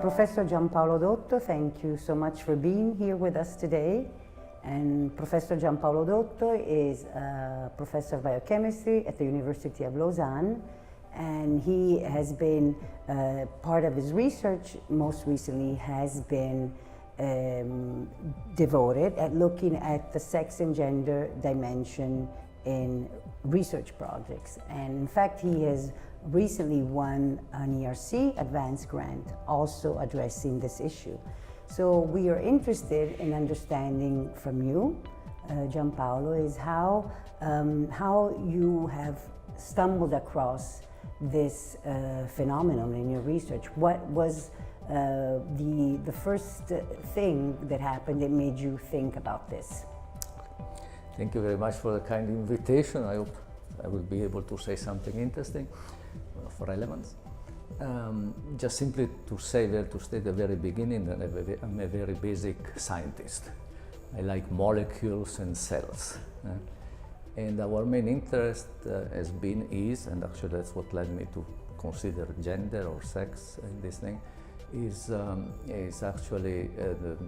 Professor Gian-Paolo Dotto, thank you so much for being here with us today. And Professor Gian-Paolo Dotto is a professor of biochemistry at the University of Lausanne, and he has been part of his research most recently has been devoted at looking at the sex and gender dimension in research projects. And in fact, he has recently won an ERC advanced grant also addressing this issue. So we are interested in understanding from you, Gian-Paolo, is how you have stumbled across this phenomenon in your research. What was the first thing that happened that made you think about this? Thank you very much for the kind invitation. I hope I will be able to say something interesting for relevance. Just simply to say that, to state at the very beginning that I'm a very basic scientist. I like molecules and cells. And our main interest has been, and actually that's what led me to consider gender or sex in this thing, is actually the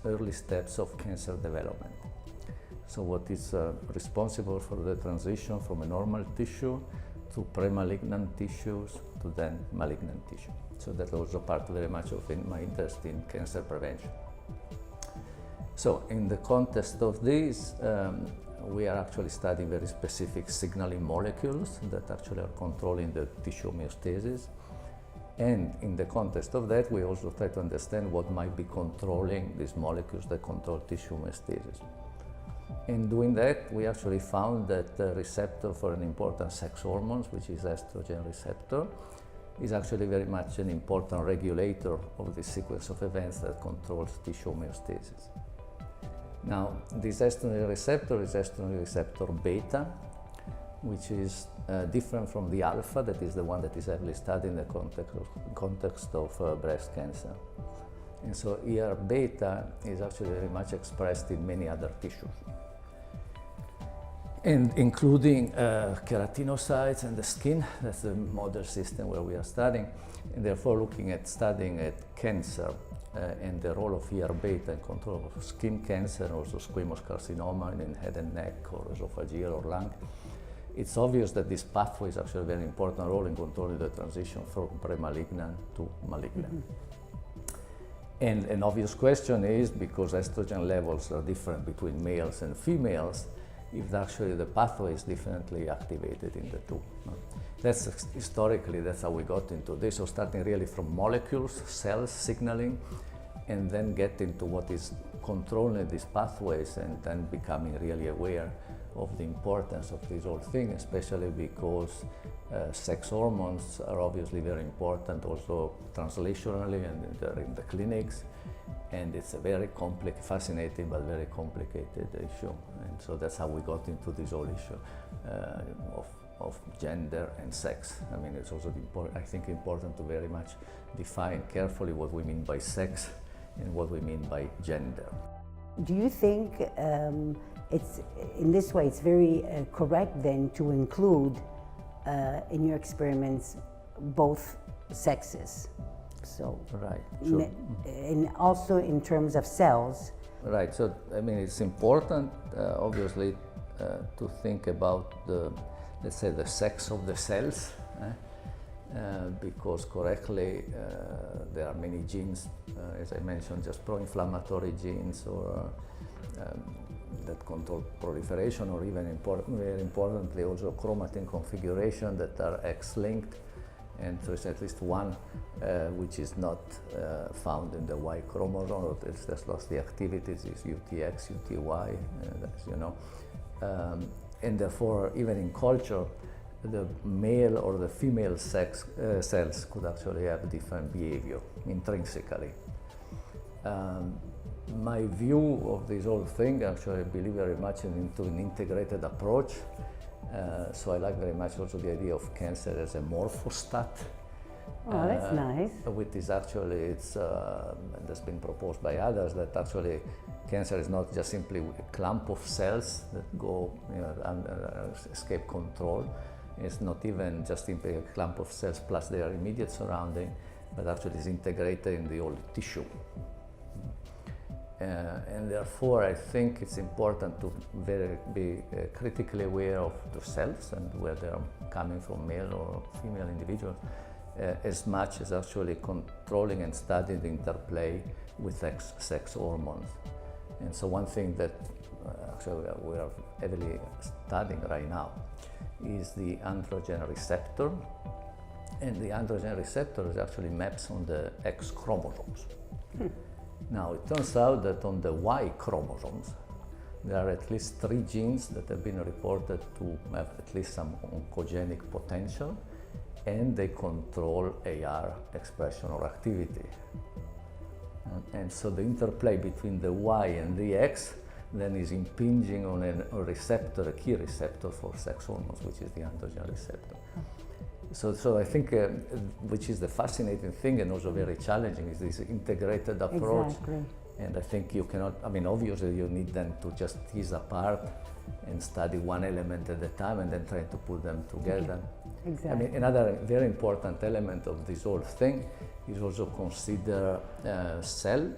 early steps of cancer development. So what is responsible for the transition from a normal tissue to pre-malignant tissues to then malignant tissue. So that's also part very much of my interest in cancer prevention. So in the context of this, we are actually studying very specific signaling molecules that actually are controlling the tissue homeostasis. And in the context of that, we also try to understand what might be controlling these molecules that control tissue homeostasis. In doing that, we actually found that the receptor for an important sex hormone, which is estrogen receptor, is actually very much an important regulator of the sequence of events that controls tissue homeostasis. Now, this estrogen receptor is estrogen receptor beta, which is different from the alpha, that is the one that is heavily studied in the context of breast cancer. And so ER beta is actually very much expressed in many other tissues, and including keratinocytes and the skin. That's the model system where we are studying, and therefore studying at cancer and the role of ER beta in control of skin cancer and also squamous carcinoma in head and neck or esophageal or lung. It's obvious that this pathway is actually a very important role in controlling the transition from pre-malignant to malignant. Mm-hmm. And an obvious question is, because estrogen levels are different between males and females, if actually the pathway is differently activated in the two. That's historically, that's how we got into this. So starting really from molecules, cells, signaling, and then get into what is controlling these pathways, and then becoming really aware of the importance of this whole thing, especially because sex hormones are obviously very important also translationally and in the clinics, and it's a very fascinating but very complicated issue. And so that's how we got into this whole issue of gender and sex. I mean, it's also I think important to very much define carefully what we mean by sex and what we mean by gender. Do you think it's in this way it's very correct then to include in your experiments both sexes? So right, sure. And also in terms of cells. Right. So I mean, it's important obviously to think about let's say the sex of the cells, because correctly there are many genes, as I mentioned, just pro-inflammatory genes or that control proliferation, or even very importantly also chromatin configuration that are X-linked, and there's at least one which is not found in the Y chromosome, or it's just lost the activities, is UTX, UTY, as you know. And therefore, even in culture, the male or the female cells could actually have different behavior intrinsically. My view of this whole thing, actually, I believe very much into an integrated approach. So I like very much also the idea of cancer as a morphostat. Oh, that's nice. Which is actually, that's been proposed by others, that actually cancer is not just simply a clump of cells that go, escape control. It's not even just simply a clump of cells plus their immediate surrounding, but actually is integrated in the whole tissue. And therefore, I think it's important to be critically aware of the cells and where they're coming from, male or female individuals, as much as actually controlling and studying the interplay with sex hormones. And so one thing that actually we are heavily studying right now is the androgen receptor. And the androgen receptor is actually maps on the X chromosomes. Now, it turns out that on the Y chromosomes, there are at least 3 genes that have been reported to have at least some oncogenic potential, and they control AR expression or activity. And so the interplay between the Y and the X then is impinging on a receptor, a key receptor for sex hormones, which is the androgen receptor. So I think, which is the fascinating thing and also very challenging, is this integrated approach. Exactly. And I think you cannot, I mean, obviously you need then to just tease apart and study one element at a time and then try to put them together. Exactly. I mean, another very important element of this whole thing is also consider cell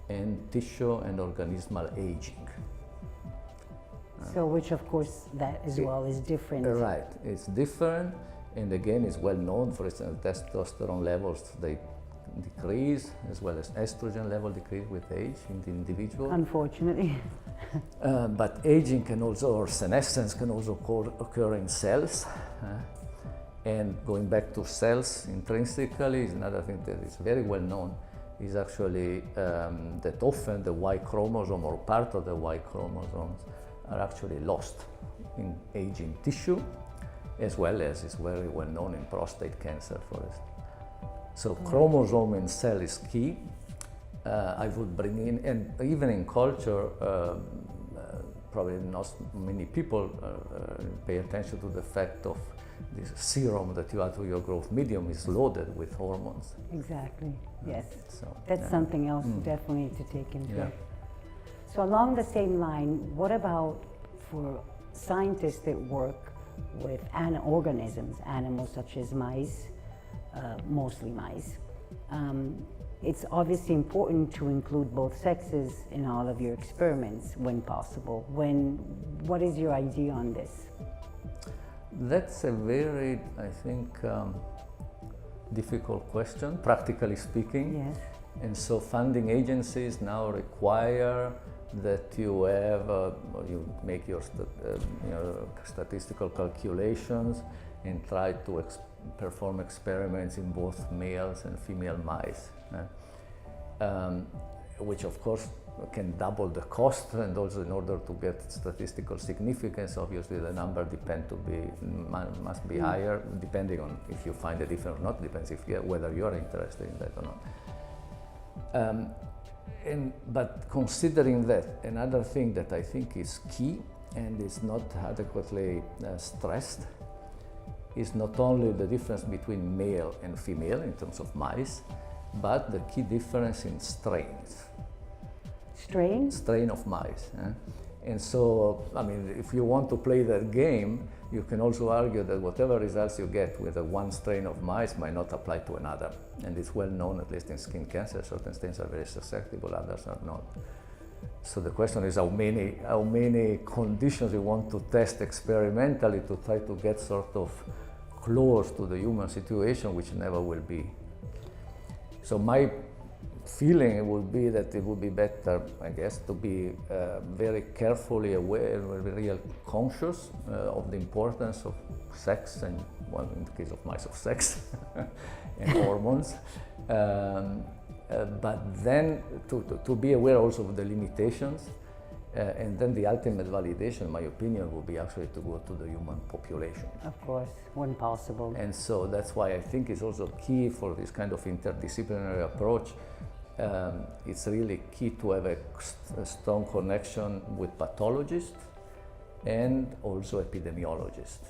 and tissue and organismal aging. So which of course that as well is different. Right, it's different, and again it's well known. For instance, testosterone levels, they decrease, as well as estrogen level decrease with age in the individual. Unfortunately. But aging can also, or senescence can also occur in cells. And going back to cells intrinsically is another thing that is very well known, is actually that often the Y chromosome or part of the Y chromosomes are actually lost in aging tissue, as well as is very well known in prostate cancer, for instance. So chromosome in cell is key. I would bring in, and even in culture, probably not many people pay attention to the fact of this serum that you add to your growth medium is loaded with hormones. Exactly, yes. So, That's something else definitely to take into. Yeah. So along the same line, what about for scientists that work with organisms, animals such as mice, mostly mice? It's obviously important to include both sexes in all of your experiments when possible. What is your idea on this? That's a very, I think, difficult question, practically speaking. Yes. And so funding agencies now require that you have, you make your statistical calculations and try to perform experiments in both males and female mice, which of course can double the cost, and also in order to get statistical significance, obviously the number must be higher, depending on if you find a difference or not, depends whether you're interested in that or not. But considering that, another thing that I think is key and is not adequately stressed is not only the difference between male and female in terms of mice, but the key difference in strains. Strain of mice. And so, I mean, if you want to play that game, you can also argue that whatever results you get with one strain of mice might not apply to another. And it's well known, at least in skin cancer, certain strains are very susceptible, others are not. So the question is how many conditions you want to test experimentally to try to get sort of close to the human situation, which never will be. So my feeling would be that it would be better, I guess, to be very carefully aware, real conscious of the importance of sex, and well, in the case of mice, of sex and hormones. But then to be aware also of the limitations, and then the ultimate validation, in my opinion, would be actually to go to the human population. Of course, when possible. And so that's why I think it's also key for this kind of interdisciplinary approach. It's really key to have a strong connection with pathologists and also epidemiologists.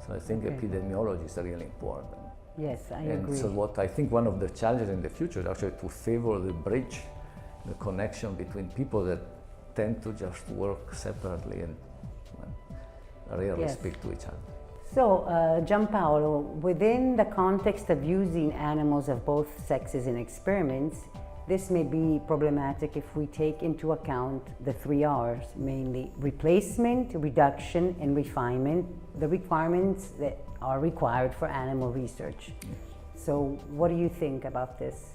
So I think epidemiology is really important. Yes, I agree. And so what I think one of the challenges in the future is actually to favor the bridge, the connection between people that tend to just work separately and rarely speak to each other. So, Gian-Paolo, within the context of using animals of both sexes in experiments, this may be problematic if we take into account the 3 R's, mainly replacement, reduction, and refinement, the requirements that are required for animal research. So, what do you think about this?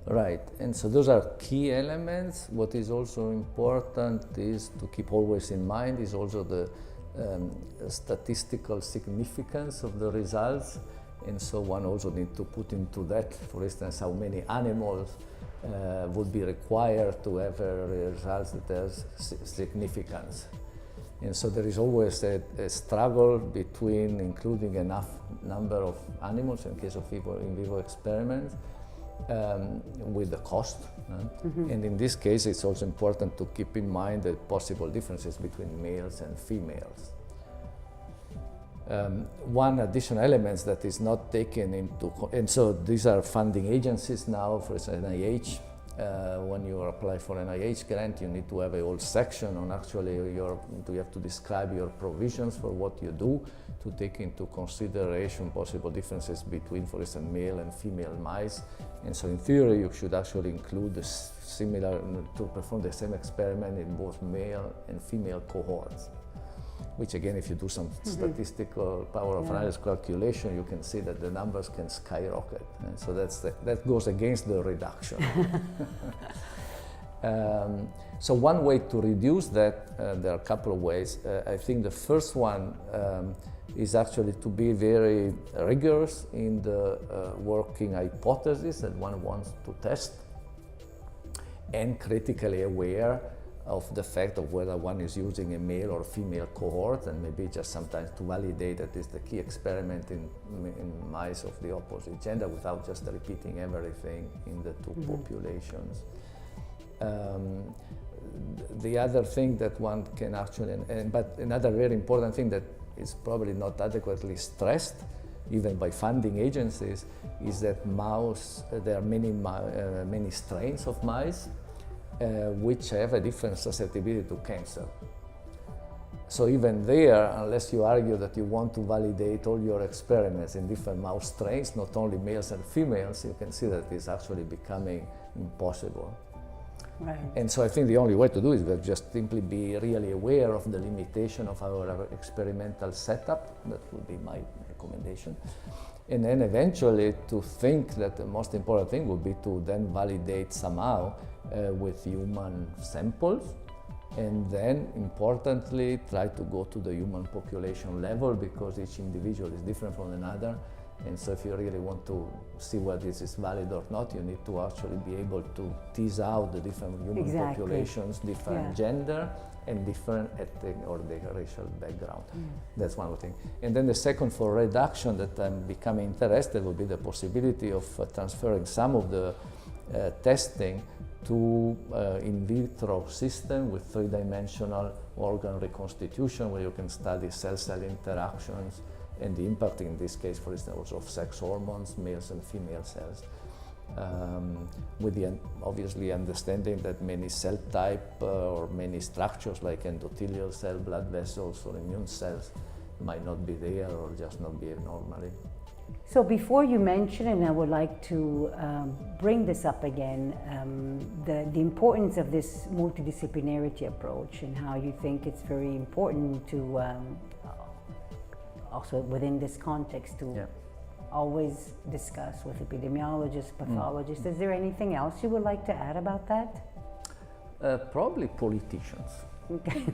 Right, and so those are key elements. What is also important is to keep always in mind is also the statistical significance of the results, and so one also needs to put into that, for instance, how many animals would be required to have results that has significance. And so there is always a struggle between including enough number of animals in case of in vivo experiments with the cost. And in this case, it's also important to keep in mind the possible differences between males and females. One additional element that is not taken into, and so these are funding agencies now, for instance, NIH. When you apply for an NIH grant, you need to have a whole section on actually you have to describe your provisions for what you do, to take into consideration possible differences between, for instance, male and female mice. And so in theory, you should actually include the similar, to perform the same experiment in both male and female cohorts. Which again, if you do some statistical power of analysis calculation, you can see that the numbers can skyrocket. And so that goes against the reduction. So one way to reduce that, there are a couple of ways. I think the first one is actually to be very rigorous in the working hypothesis that one wants to test, and critically aware of the fact of whether one is using a male or female cohort, and maybe just sometimes to validate that is the key experiment in mice of the opposite gender without just repeating everything in the two populations. The other thing that one can actually, but another very important thing that is probably not adequately stressed, even by funding agencies, is that there are many strains of mice which have a different susceptibility to cancer. So even there, unless you argue that you want to validate all your experiments in different mouse strains, not only males and females, you can see that it's actually becoming impossible. Right. And so I think the only way to do is just simply be really aware of the limitation of our experimental setup. That would be my recommendation. And then eventually to think that the most important thing would be to then validate somehow with human samples, and then importantly try to go to the human population level, because each individual is different from another. And so if you really want to see whether this is valid or not, you need to actually be able to tease out the different human populations, different gender, and different ethnic or the racial background. That's one thing. And then the second, for reduction, that I'm becoming interested, will be the possibility of transferring some of the testing to in vitro system with three-dimensional organ reconstitution, where you can study cell-cell interactions and the impact, in this case, for instance, of sex hormones, males and female cells. With the obviously understanding that many cell type or many structures like endothelial cell, blood vessels, or immune cells might not be there or just not behave normally. So before you mention, and I would like to bring this up again, the importance of this multidisciplinarity approach, and how you think it's very important to also within this context to always discuss with epidemiologists, pathologists. Is there anything else you would like to add about that? Probably politicians. Okay.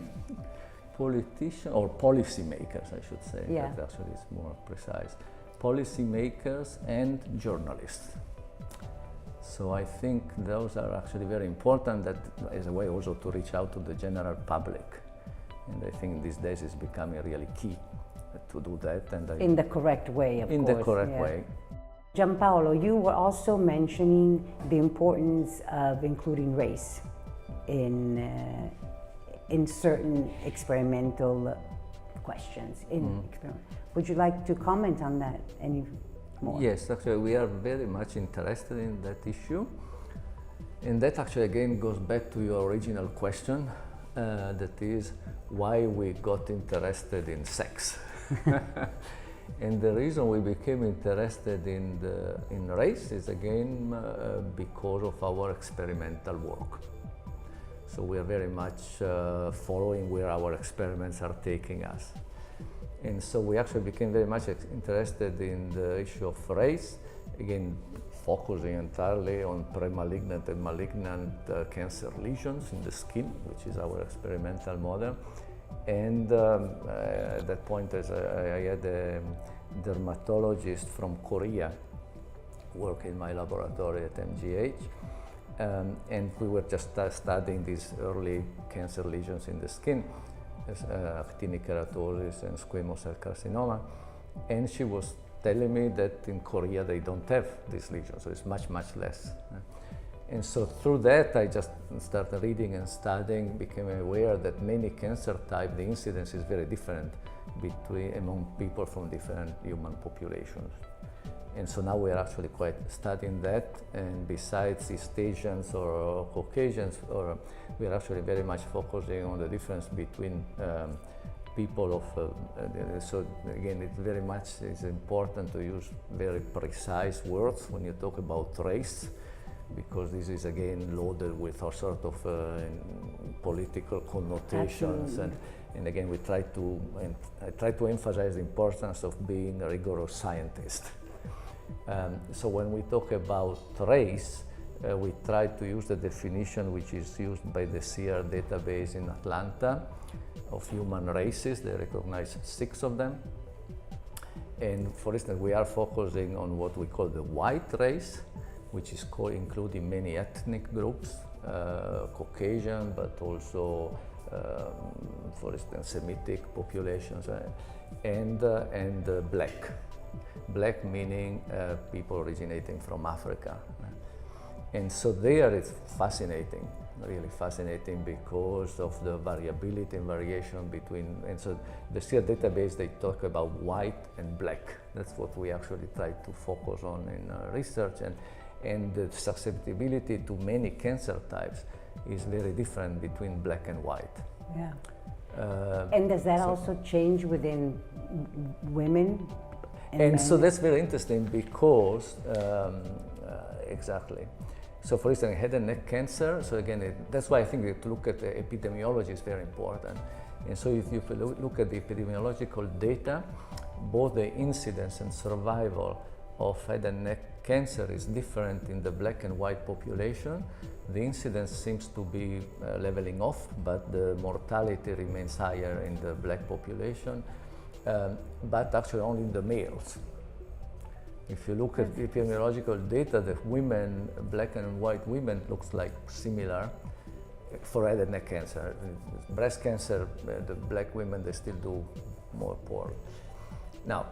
Politicians or policymakers, I should say. Yeah. That actually is more precise. Policymakers and journalists. So I think those are actually very important, that as a way also to reach out to the general public. And I think these days it's becoming really key to do that. And in the correct way, of course. In the correct way. Gian-Paolo, you were also mentioning the importance of including race in certain experimental questions. Would you like to comment on that any more? Yes, actually we are very much interested in that issue. And that actually again goes back to your original question, that is why we got interested in sex. And the reason we became interested in race is again because of our experimental work. So we are very much following where our experiments are taking us. And so we actually became very much interested in the issue of race, again focusing entirely on pre-malignant and malignant cancer lesions in the skin, which is our experimental model. And at that point, I had a dermatologist from Korea work in my laboratory at MGH, and we were just studying these early cancer lesions in the skin, actinic keratosis and squamous cell carcinoma, and she was telling me that in Korea they don't have these lesions, so it's much, much less. And so through that, I just started reading and studying, became aware that many cancer types, the incidence is very different among people from different human populations. And so now we're actually quite studying that, and besides East Asians or Caucasians, we're actually very much focusing on the difference between people of, so again, it very much is important to use very precise words when you talk about race, because this is again loaded with all sort of political connotations. And again, I try to emphasize the importance of being a rigorous scientist. So when we talk about race, we try to use the definition which is used by the CR database in Atlanta of human races. They recognize 6 of them. And for instance, we are focusing on what we call the white race, which is including many ethnic groups, Caucasian, but also, for instance, Semitic populations, and black. Black meaning people originating from Africa. And so there it's fascinating, really fascinating, because of the variability and variation between, and so the CR database, they talk about white and black. That's what we actually try to focus on in research, and the susceptibility to many cancer types is very different between black and white. Yeah. And does that also change within women? And so that's very interesting because, exactly. So for instance, head and neck cancer, so again, that's why I think to look at the epidemiology is very important. And so if you look at the epidemiological data, both the incidence and survival of head and neck cancer is different in the black and white population. The incidence seems to be leveling off, but the mortality remains higher in the black population. But actually only in the males. If you look at epidemiological data, the women, black and white women, looks like similar for head and neck cancer. Breast cancer, the black women, they still do more poor. Now,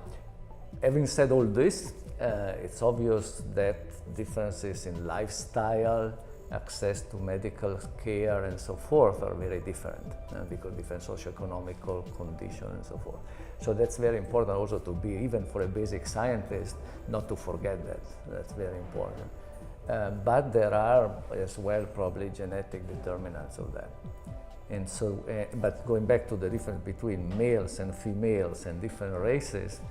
having said all this, it's obvious that differences in lifestyle, access to medical care and so forth are very different because different socioeconomical conditions and so forth. So that's very important also to be, even for a basic scientist, not to forget that. That's very important. But there are as well probably genetic determinants of that. And so, but going back to the difference between males and females and different races,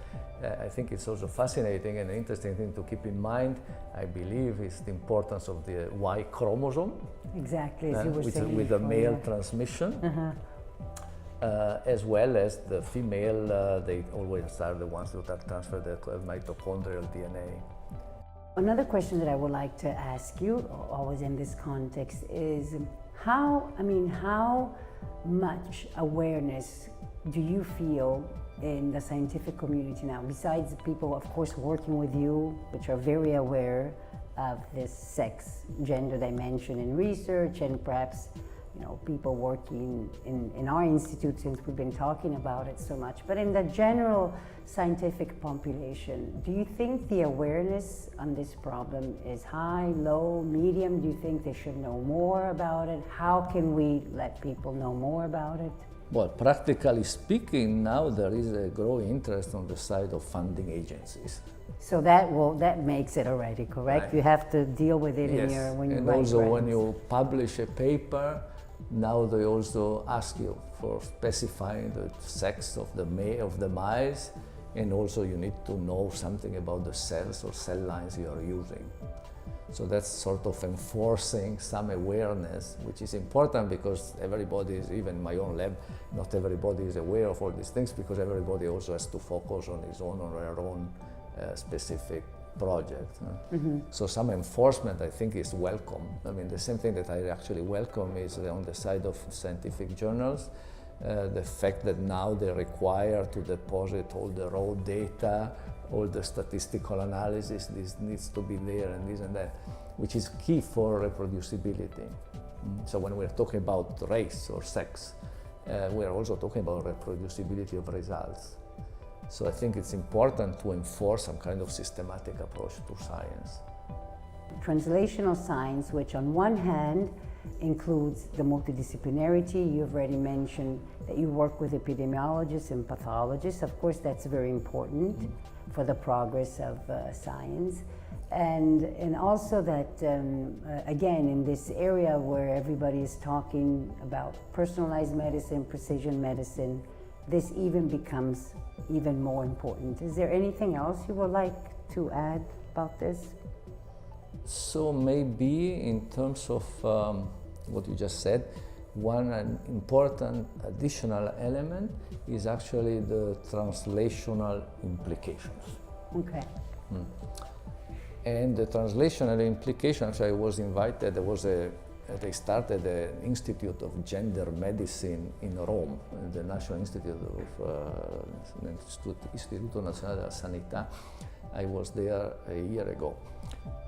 I think it's also fascinating and an interesting thing to keep in mind, I believe, is the importance of the Y chromosome. Exactly, as you were saying with the male transmission, as well as the female, they always are the ones that are transferred the mitochondrial DNA. Another question that I would like to ask you, always in this context, is how much awareness do you feel in the scientific community now, besides people, of course, working with you, which are very aware of this sex, gender dimension in research, and perhaps, people working in our institute, since we've been talking about it so much, but in the general scientific population, do you think the awareness on this problem is high, low, medium? Do you think they should know more about it? How can we let people know more about it? Well, practically speaking, now there is a growing interest on the side of funding agencies. So that makes it already correct. Right. You have to deal with it when you and write also grants. when you publish a paper, now they also ask you for specifying the sex of the mice, and also you need to know something about the cells or cell lines you are using. So that's sort of enforcing some awareness, which is important because everybody is, even in my own lab, not everybody is aware of all these things because everybody also has to focus on his own or her own specific project. So some enforcement, I think, is welcome. I mean, the same thing that I actually welcome is on the side of scientific journals, the fact that now they require to deposit all the raw data, all the statistical analysis, this needs to be there and this and that, which is key for reproducibility. So when we're talking about race or sex, we're also talking about reproducibility of results. So I think it's important to enforce some kind of systematic approach to science. Translational science, which on one hand includes the multidisciplinarity. You've already mentioned that you work with epidemiologists and pathologists. Of course, that's very important for the progress of science. And also that, again, in this area where everybody is talking about personalized medicine, precision medicine, this even becomes even more important. Is there anything else you would like to add about this? So maybe in terms of what you just said, one important additional element is actually the translational implications. Okay. And the translational implication, actually I was invited, they started an Institute of Gender Medicine in Rome, the National Institute of Istituto Nazionale della Sanità. I was there a year ago.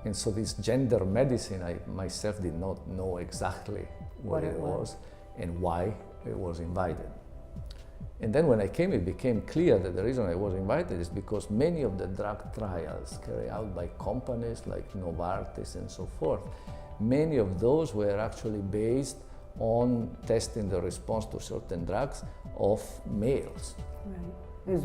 And so this gender medicine, I myself did not know exactly what it was and why I was invited. And then when I came, it became clear that the reason I was invited is because many of the drug trials carried out by companies like Novartis and so forth, many of those were actually based on testing the response to certain drugs of males. Right. It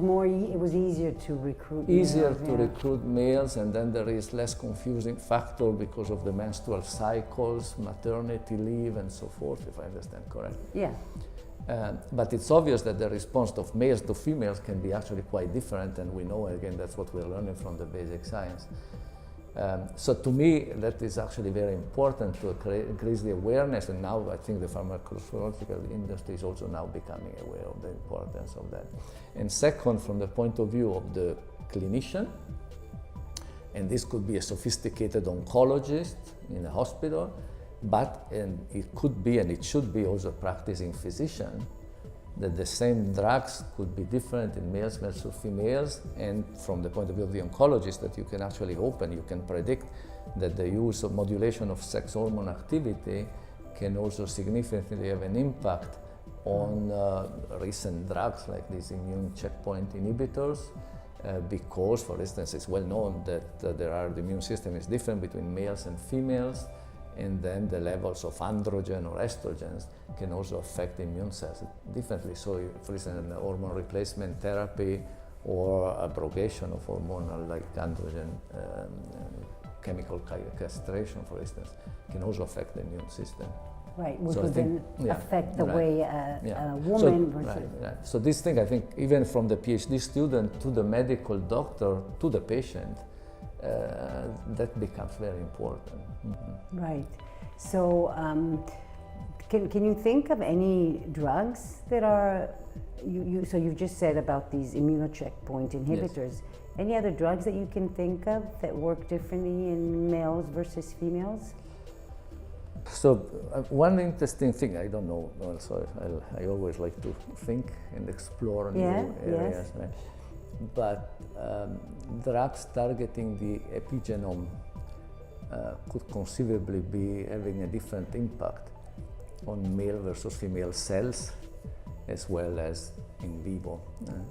was easier to recruit Easier males, to recruit males, and then there is less confusing factor because of the menstrual cycles, maternity leave, and so forth, if I understand correctly. Yeah. But it's obvious that the response of males to females can be actually quite different, and we know, again, that's what we're learning from the basic science. So to me, that is actually very important to increase the awareness, and now I think the pharmacological industry is also now becoming aware of the importance of that. And second, from the point of view of the clinician, and this could be a sophisticated oncologist in a hospital, and it could be and it should be also a practicing physician, that the same drugs could be different in males versus females, and from the point of view of the oncologist, that you can actually you can predict that the use of modulation of sex hormone activity can also significantly have an impact on recent drugs like these immune checkpoint inhibitors, because, for instance, it's well known that the immune system is different between males and females, and then the levels of androgen or estrogens can also affect immune cells differently. So, for instance, hormone replacement therapy or abrogation of hormonal, like androgen chemical castration, for instance, can also affect the immune system. Right, which would then affect the way a woman versus... Right. So this thing, I think, even from the PhD student to the medical doctor to the patient, that becomes very important. Right. So, can you think of any drugs that are, so you've just said about these immunocheckpoint inhibitors. Yes. Any other drugs that you can think of that work differently in males versus females? So one interesting thing, I don't know, so I always like to think and explore new areas. Yes. Right? But drugs targeting the epigenome could conceivably be having a different impact on male versus female cells, as well as in vivo.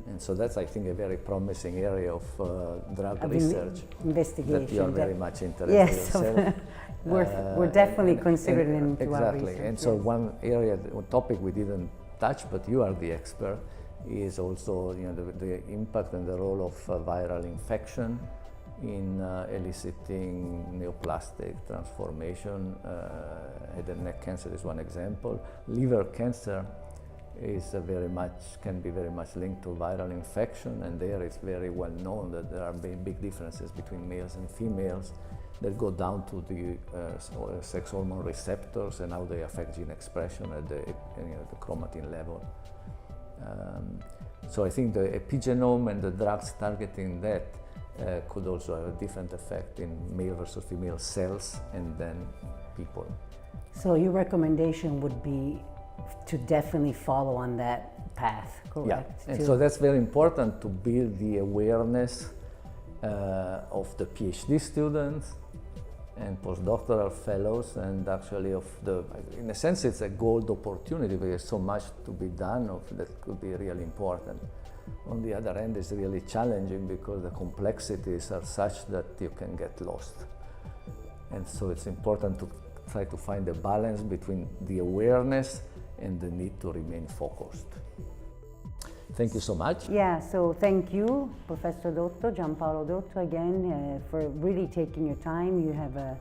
And so that's, I think, a very promising area of drug research. Investigation. That you are very much interested yourself. We're definitely considering into our research. Exactly. And so one area, one topic we didn't touch, but you are the expert, is also the impact and the role of viral infection in eliciting neoplastic transformation. Head and neck cancer is one example. Liver cancer is can be very much linked to viral infection, and there it's very well known that there are big differences between males and females that go down to the sex hormone receptors and how they affect gene expression at the chromatin level. So I think the epigenome and the drugs targeting that could also have a different effect in male versus female cells and then people. So your recommendation would be to definitely follow on that path, correct? Yeah, and so that's very important to build the awareness of the PhD students and postdoctoral fellows, and actually in a sense it's a gold opportunity because there's so much to be done that could be really important. On the other hand, it's really challenging because the complexities are such that you can get lost. And so it's important to try to find a balance between the awareness and the need to remain focused. Thank you so much. Yeah, so thank you, Professor Dotto, Gian-Paolo Dotto, again, for really taking your time. You have a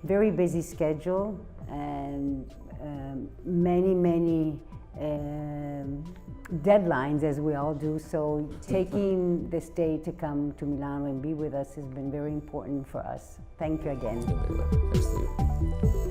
very busy schedule and many deadlines, as we all do. So taking this day to come to Milan and be with us has been very important for us. Thank you again. Thanks to you.